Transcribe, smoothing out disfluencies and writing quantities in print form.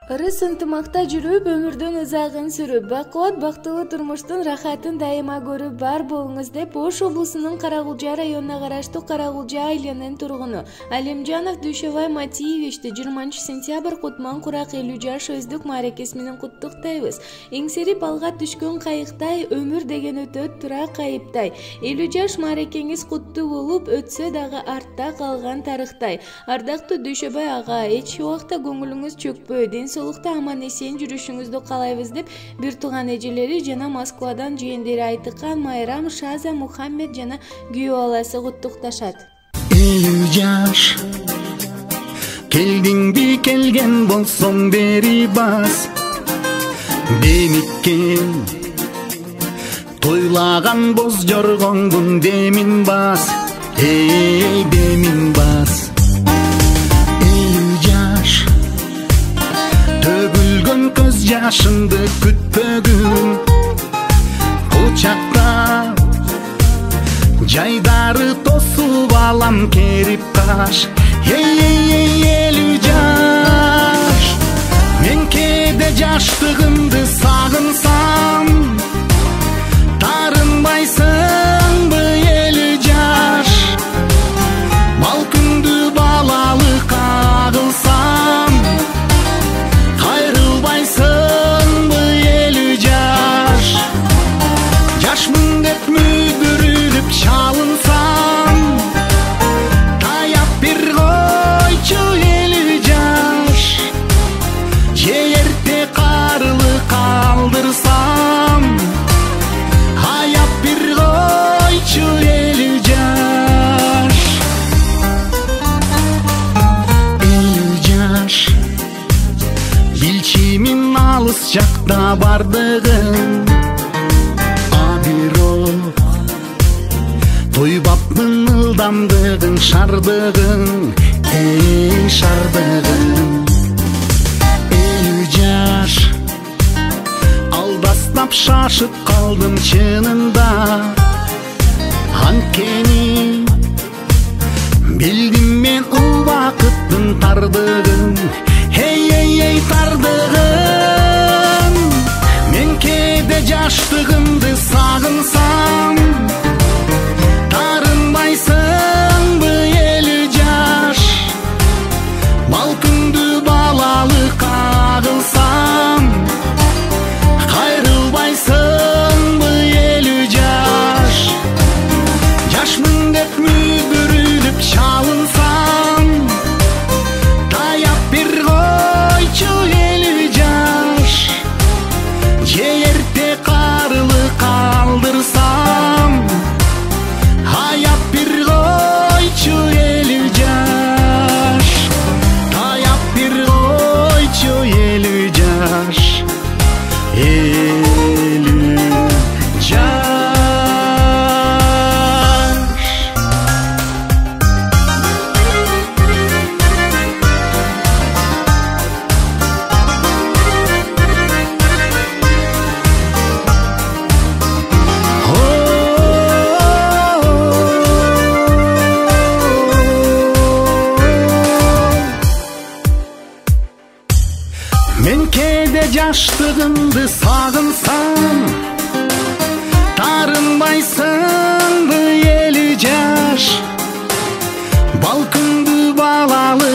Ырыс ынтымакта жүрүп, өмүрдүн ызагын сүрүп, бакубат бактылуу турмуштун рахатын дайыма көрүп бар болуңуз деп Ош облусунун Карагулжа районуна караштуу Карагулжа айылынын тургуну Алимжанов Дүйшөбай Матиевичти 20 сентябрь Кутман Курак 50 жаш өздүк мааракеси менен куттуктайбыз. Эңсерип алга түшкөн кайыктай, өмүр деген өтөт тура кайыптай. 50 жаш мааракеңиз куттуу болуп, өтсө дагы артта калган тарыхтай. Ардактуу Дүйшөбай ага, эч убакта көңүлүңүз чөкпөй, солукта аман эсен жүрүшүңүздү каалайбыз деп бир тууган эжелери жана Москвадан жээндери Айтыкан, Майрам, Шаза, Мухаммед жана күйөө баласы куттукташат. 50 жаш келдиңби, келген болсоң бери бас, демиккен тойлаган боз жоргоңдун демин бас, демин бас. 50 жаш төгүлгөн көз жашымды күтпөгүн, кучактап жайдары тосуп алам керип каш. 50 жаш мен кээде жаштыгымды сагынсам, тарынбайсыңбы 50 жаш, бал күндү балалыкка кылсам, кайрылбайсыңбы 50 жаш, жашмын деп мүдүрүлүп чалынсам, таяп бир койчу 50 жаш, же эрте карылык калдырсам, аяп бир койчу 50 жаш. 50 жаш билчимин алыс жакта бардыгын, абирок тойбапмын ылдамдыгын, шардыгын, шардыгын. 50 жаш алдастап шашып калдым чынында, анткени билдим мен убакыттын тардыгын, тардыгын. Мен кээде жаштыгымды сагынсам, тарынбайсыңбы 50 жаш, бал күндү балалыкка кылсам, кайрылбайсыңбы 50 жаш, жашмын деп мүдүрүлүп чалынсам, таяп бир койчу 50 жаш, же эрте карылык калдырсам, аяп бир койчу 50 жаш, таяп бир койчу 50 жаш, 50 жаш. Мен кээде жаштыгымды сагынсам, тарынбайсыңбы 50 жаш, бал күндү балалы